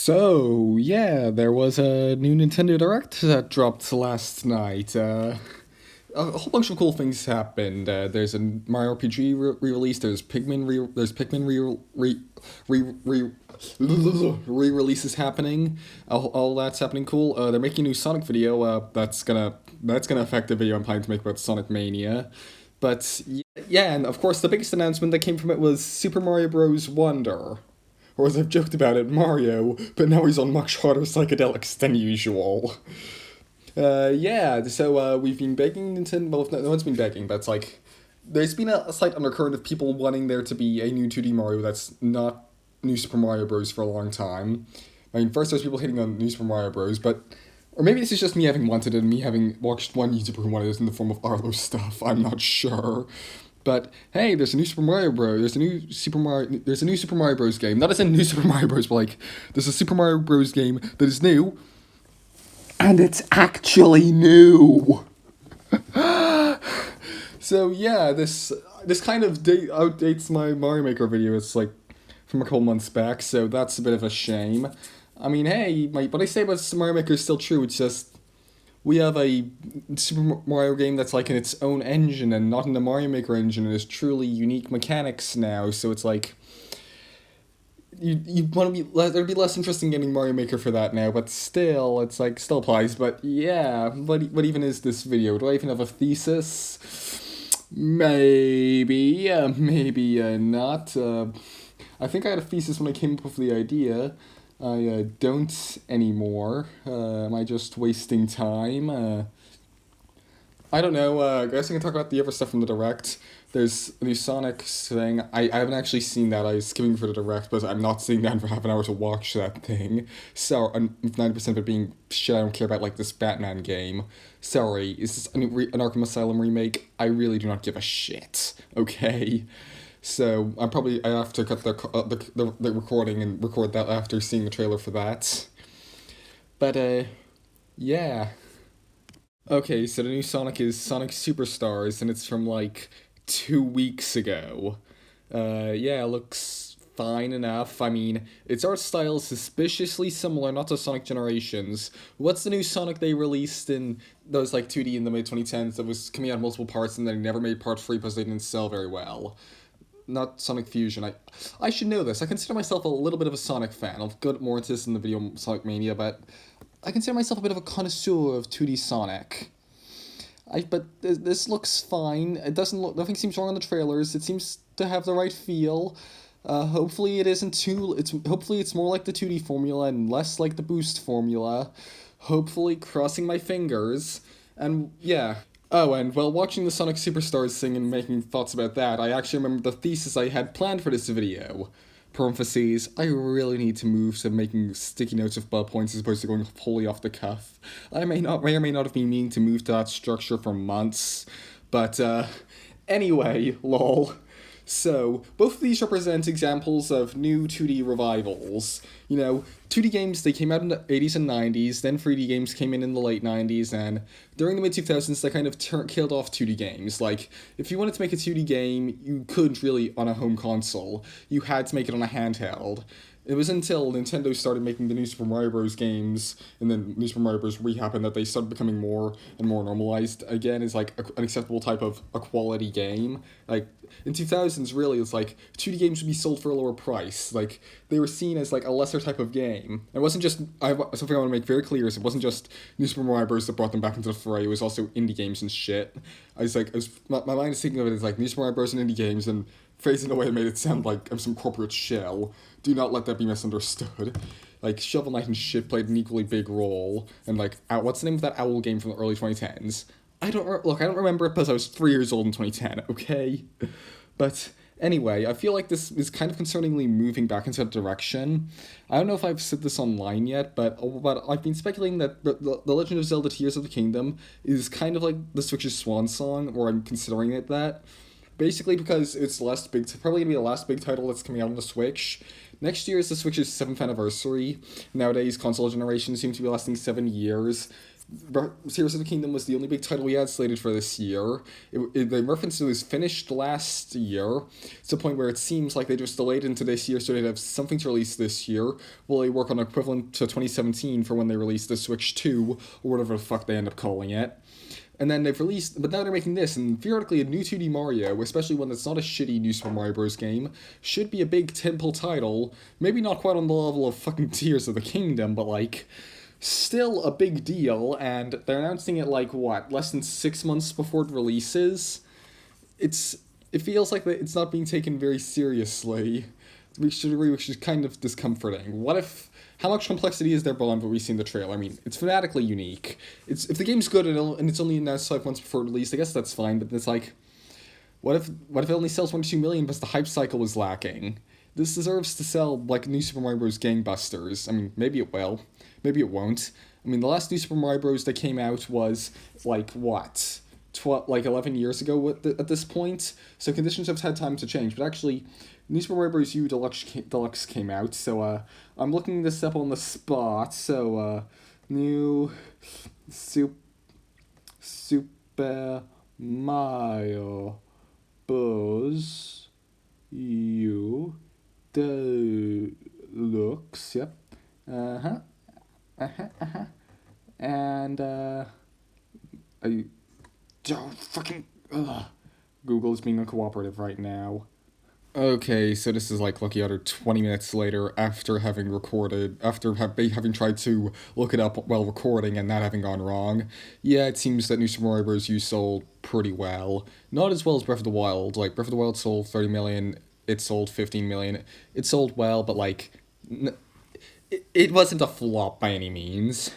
So, yeah, there was a new Nintendo Direct that dropped last night. A whole bunch of cool things happened. There's a Mario RPG re-release. There's Pikmin re-releases happening. All that's happening cool. They're making a new Sonic video. That's gonna affect the video I'm planning to make about Sonic Mania. But yeah, and of course the biggest announcement that came from it was Super Mario Bros. Wonder. Or as I've joked about it, Mario, but now he's on much harder psychedelics than usual. Yeah, so we've been begging Nintendo. Well, no one's been begging, but it's like there's been a slight undercurrent of people wanting there to be a new 2D Mario that's not New Super Mario Bros. For a long time. I mean, first there's people hating on New Super Mario Bros., but or maybe this is just me having wanted it and me having watched one YouTuber who wanted it in the form of Arlo stuff. I'm not sure. But hey, there's a new Super Mario Bros. There's a new Super Mario Bros. Game. Not as in new Super Mario Bros. But like, there's a Super Mario Bros. Game that is new, and it's actually new. So yeah, this kind of outdates my Mario Maker video. It's like from a couple months back, so that's a bit of a shame. I mean, hey, what I say about Mario Maker is still true. It's just we have a Super Mario game that's like in its own engine and not in the Mario Maker engine, and is truly unique mechanics now. So it's like you want to be there'd be less interest in getting Mario Maker for that now, but still, it's like still applies. But yeah, what even is this video? Do I even have a thesis? Maybe, maybe not. I think I had a thesis when I came up with the idea. I don't anymore. Am I just wasting time? I don't know. I guess I can talk about the other stuff from the Direct. There's a new Sonic thing. I haven't actually seen that. I was skimming for the Direct, but I'm not sitting down for half an hour to watch that thing. So, 90% of it being shit I don't care about, like this Batman game. Sorry, is this an Arkham Asylum remake? I really do not give a shit. Okay? So I have to cut the recording and record that after seeing the trailer for that. But yeah. Okay, so the new Sonic is Sonic Superstars, and it's from like 2 weeks ago. Yeah, it looks fine enough. I mean, its art style is suspiciously similar, not to Sonic Generations. What's the new Sonic they released in those like 2D in the mid 2010s that was coming out in multiple parts and then never made part 3 because they didn't sell very well? Not Sonic Fusion. I should know this. I consider myself a little bit of a Sonic fan. I'll go more into this in the video Sonic Mania, but I consider myself a bit of a connoisseur of 2D Sonic. But this looks fine. It doesn't look. Nothing seems wrong on the trailers. It seems to have the right feel. Hopefully it isn't too. Hopefully it's more like the 2D formula and less like the Boost formula. Hopefully, crossing my fingers. And yeah. Oh, and while watching the Sonic Superstars thing and making thoughts about that, I actually remembered the thesis I had planned for this video. Parentheses, I really need to move to making sticky notes with bullet points as opposed to going wholly off the cuff. I may or may not have been meaning to move to that structure for months, but anyway, lol. So, both of these represent examples of new 2D revivals. 2D games, they came out in the 80s and 90s, then 3D games came in the late 90s, and during the mid 2000s, they kind of killed off 2D games. Like, if you wanted to make a 2D game, you couldn't really on a home console. You had to make it on a handheld. It was until Nintendo started making the New Super Mario Bros. Games, and then New Super Mario Bros. Re happened, that they started becoming more and more normalized again as like an acceptable type of a quality game. Like in 2000s, really, it's like 2D games would be sold for a lower price. Like they were seen as like a lesser type of game. It wasn't just something I want to make very clear is it wasn't just New Super Mario Bros. That brought them back into the fray. It was also indie games and shit. My mind is thinking of it as like New Super Mario Bros. And indie games and phrased in a way that made it sound like I'm some corporate shell. Do not let that be misunderstood. Like, Shovel Knight and shit played an equally big role, and like, what's the name of that Owl game from the early 2010s? I don't remember it because I was 3 years old in 2010, okay? But anyway, I feel like this is kind of concerningly moving back into that direction. I don't know if I've said this online yet, but I've been speculating that the Legend of Zelda Tears of the Kingdom is kind of like the Switch's swan song, or I'm considering it that. Basically because it's probably gonna be the last big title that's coming out on the Switch. Next year is the Switch's 7th anniversary. Nowadays, console generations seem to be lasting 7 years. Tears of the Kingdom was the only big title we had slated for this year. The reference it was finished last year, to the point where it seems like they just delayed into this year so they'd have something to release this year, while they work on equivalent to 2017 for when they release the Switch 2, or whatever the fuck they end up calling it. And then they've released, but now they're making this, and theoretically a new 2D Mario, especially one that's not a shitty new Super Mario Bros. Game, should be a big temple title. Maybe not quite on the level of fucking Tears of the Kingdom, but like, still a big deal, and they're announcing it like, what, less than 6 months before it releases? It feels like it's not being taken very seriously, which is kind of discomforting. How much complexity is there beyond what we see in the trailer? I mean, it's thematically unique. If the game's good and it's only announced 5 months before release, I guess that's fine, but it's like, what if it only sells 1 to 2 million because the hype cycle was lacking? This deserves to sell like New Super Mario Bros. Gangbusters. I mean, maybe it will. Maybe it won't. I mean, the last New Super Mario Bros. That came out was, like, what? 11 years ago at this point? So conditions have had time to change. But actually, New Super Mario Bros. U Deluxe came out, so I'm looking this up on the spot. So, New Super Mario Bros. U Deluxe, yep. And, I don't fucking, Google's being uncooperative right now. Okay, so this is like Lucky Utter 20 minutes later after having having tried to look it up while recording and that having gone wrong. Yeah, it seems that New Super Mario Bros. U sold pretty well. Not as well as Breath of the Wild. Like, Breath of the Wild sold 30 million, it sold 15 million. It sold well, but like, it wasn't a flop by any means.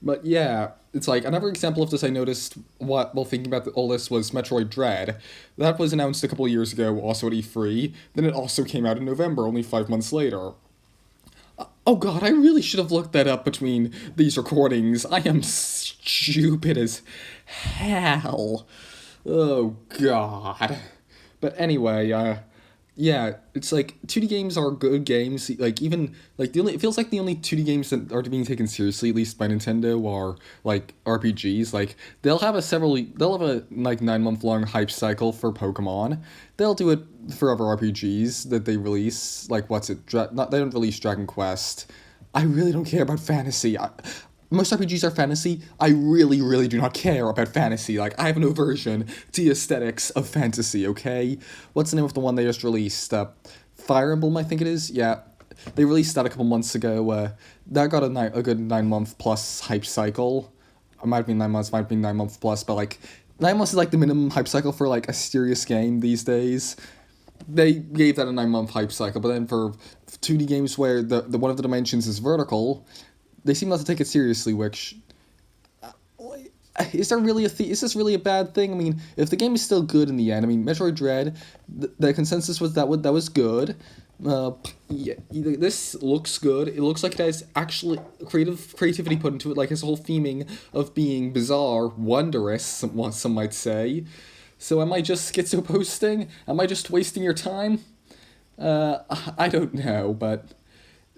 But yeah, it's like another example of this I noticed while thinking about all this was Metroid Dread. That was announced a couple of years ago, also at E3. Then it also came out in November, only 5 months later. Oh god, I really should have looked that up between these recordings. I am stupid as hell. Oh god. But anyway, yeah, it's like 2D games are good games. Like even like it feels like the only 2D games that are being taken seriously, at least by Nintendo, are like RPGs. Like they'll have a like 9 month long hype cycle for Pokemon. They'll do it for other RPGs that they release. Like what's it? They don't release Dragon Quest. I really don't care about fantasy. Most RPGs are fantasy. I really, really do not care about fantasy. Like, I have no aversion to the aesthetics of fantasy, okay? What's the name of the one they just released? Fire Emblem, I think it is? Yeah. They released that a couple months ago. That got a good 9 month plus hype cycle. It might have been 9 months, might have been 9 months plus, but like, 9 months is like the minimum hype cycle for like a serious game these days. They gave that a 9 month hype cycle, but then for 2D games where the one of the dimensions is vertical, they seem not to take it seriously, which is this really a bad thing? I mean, if the game is still good in the end, I mean, Metroid Dread, the consensus was that was good. Yeah, this looks good. It looks like it has actually creativity put into it, like its whole theming of being bizarre, wondrous, some might say. So am I just schizo posting? Am I just wasting your time? I don't know, but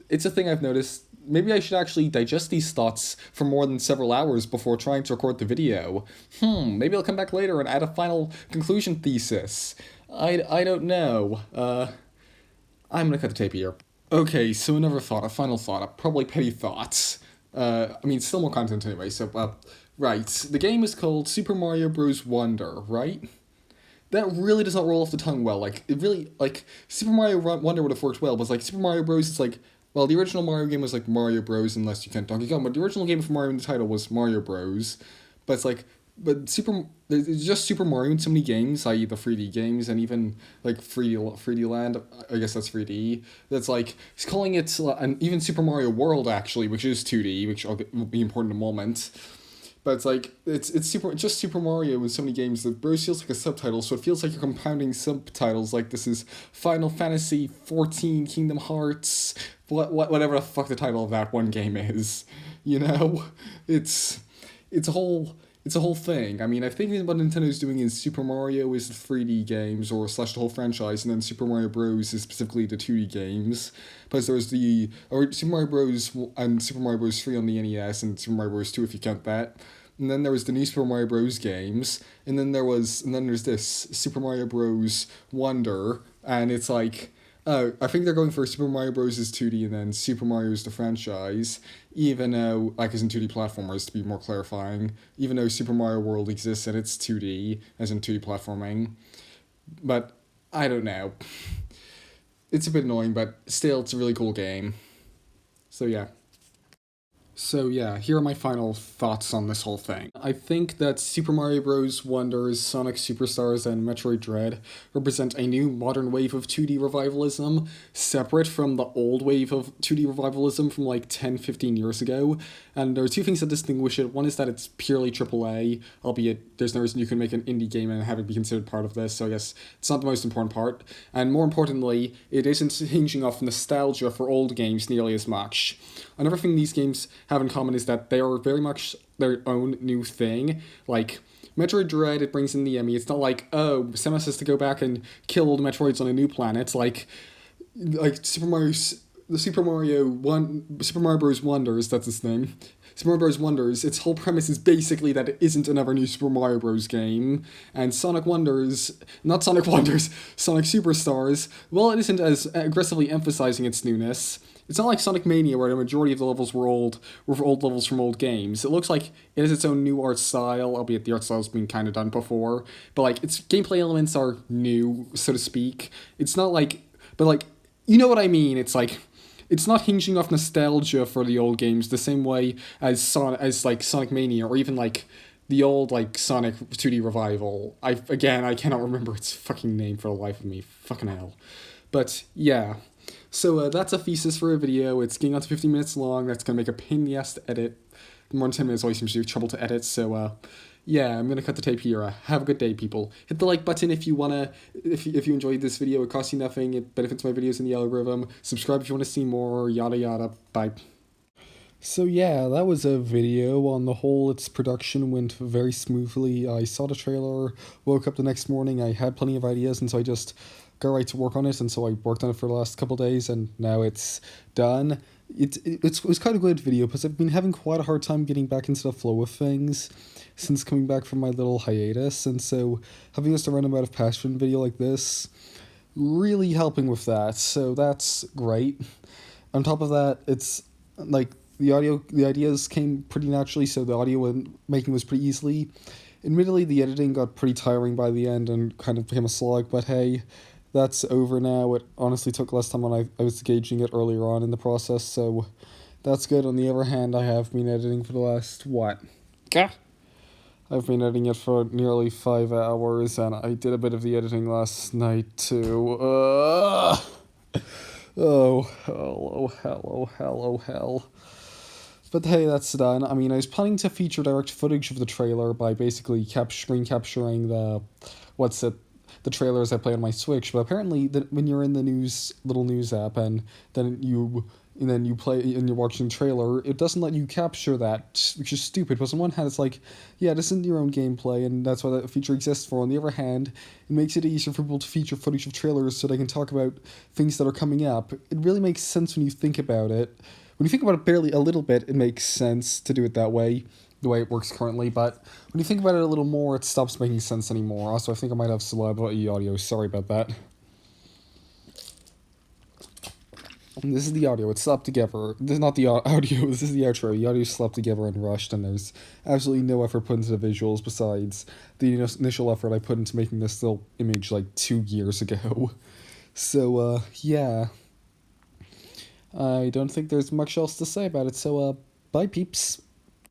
it's a thing I've noticed. Maybe I should actually digest these thoughts for more than several hours before trying to record the video. Maybe I'll come back later and add a final conclusion thesis. I don't know. I'm gonna cut the tape here. Okay, so a final thought, probably petty thoughts. I mean, still more content anyway, so, right. The game is called Super Mario Bros. Wonder, right? That really does not roll off the tongue well. Like, it really, like, Super Mario Wonder would have worked well, but, like, Super Mario Bros. Is like, well, the original Mario game was, like, Mario Bros. Unless you count Donkey Kong, but the original game for Mario in the title was Mario Bros. But it's like, there's just Super Mario in so many games, i.e. the 3D games, and even, like, 3D Land, I guess that's 3D, that's, like, he's calling it, and even Super Mario World, actually, which is 2D, which will be important in a moment. But it's like, it's just Super Mario with so many games that Bros feels like a subtitle, so it feels like you're compounding subtitles, like this is Final Fantasy 14 Kingdom Hearts, whatever the fuck the title of that one game is, you know? It's a whole thing. I mean, I think what Nintendo's doing is Super Mario is the 3D games, or slash the whole franchise, and then Super Mario Bros. Is specifically the 2D games. Plus there's Super Mario Bros. And Super Mario Bros. 3 on the NES, and Super Mario Bros. 2 if you count that. and then there was the new Super Mario Bros. Games, and then there's this Super Mario Bros. Wonder, and it's like, oh, I think they're going for Super Mario Bros. Is 2D, and then Super Mario's the franchise, even though, like, as in 2D platformers, to be more clarifying, even though Super Mario World exists and it's 2D, as in 2D platforming. But, I don't know. It's a bit annoying, but still, it's a really cool game. So, yeah. So yeah, here are my final thoughts on this whole thing. I think that Super Mario Bros. Wonders, Sonic Superstars, and Metroid Dread represent a new modern wave of 2D revivalism, separate from the old wave of 2D revivalism from like 10-15 years ago. And there are two things that distinguish it. One is that it's purely AAA, albeit there's no reason you can make an indie game and have it be considered part of this, so I guess it's not the most important part. And more importantly, it isn't hinging off nostalgia for old games nearly as much. Another thing these games have in common is that they are very much their own new thing. Like, Metroid Dread, it brings in the Emmy. It's not like, oh, Samus has to go back and kill all the Metroids on a new planet. Like Super Mario Bros. Wonders, that's its name. Super Mario Bros. Wonders, its whole premise is basically that it isn't another new Super Mario Bros. Game. And Sonic Superstars, well, it isn't as aggressively emphasizing its newness. It's not like Sonic Mania, where the majority of the levels were old levels from old games. It looks like it has its own new art style, albeit the art style's been kind of done before. But like, its gameplay elements are new, so to speak. It's not like, but like, you know what I mean? It's like, it's not hinging off nostalgia for the old games the same way as Sonic Mania, or even like the old like Sonic 2D Revival. I cannot remember its fucking name for the life of me. Fucking hell. But yeah. So that's a thesis for a video. It's getting on to 15 minutes long. That's going to make a pain in the ass to edit. More than 10 minutes always seems to be trouble to edit. So yeah, I'm going to cut the tape here. Have a good day, people. Hit the like button if you want to, if you enjoyed this video. It costs you nothing. It benefits my videos in the algorithm. Subscribe if you want to see more. Yada yada. Bye. So yeah, that was a video. On the whole, its production went very smoothly. I saw the trailer, woke up the next morning, I had plenty of ideas, and so I just got right to work on it, and so I worked on it for the last couple of days, and now it's done. It was quite a good video, because I've been having quite a hard time getting back into the flow of things since coming back from my little hiatus, and so having just a random out of passion video like this really helping with that, so that's great. On top of that, it's like the ideas came pretty naturally, so the audio making was pretty easily. Admittedly, the editing got pretty tiring by the end and kind of became a slog, but hey, that's over now. It honestly took less time when I was gauging it earlier on in the process, so that's good. On the other hand, I have been editing for the last, I've been editing it for nearly 5 hours, and I did a bit of the editing last night, too. Oh, hell. But hey, that's done. I mean, I was planning to feature direct footage of the trailer by basically screen capturing the trailers I play on my Switch, but apparently when you're in the little news app and then you play and you're watching the trailer, it doesn't let you capture that, which is stupid. Because on one hand, it's like, yeah, this isn't your own gameplay, and that's what that feature exists for. On the other hand, it makes it easier for people to feature footage of trailers so they can talk about things that are coming up. It really makes sense when you think about it. When you think about it barely a little bit, it makes sense to do it that way, the way it works currently, but when you think about it a little more, it stops making sense anymore. Also, I think I might have celebrity audio, sorry about that. And this is the audio, it's slapped together. This is not the audio, this is the outro. The audio is slapped together and rushed, and there's absolutely no effort put into the visuals besides the initial effort I put into making this little image like 2 years ago. So, yeah. I don't think there's much else to say about it, so, bye peeps.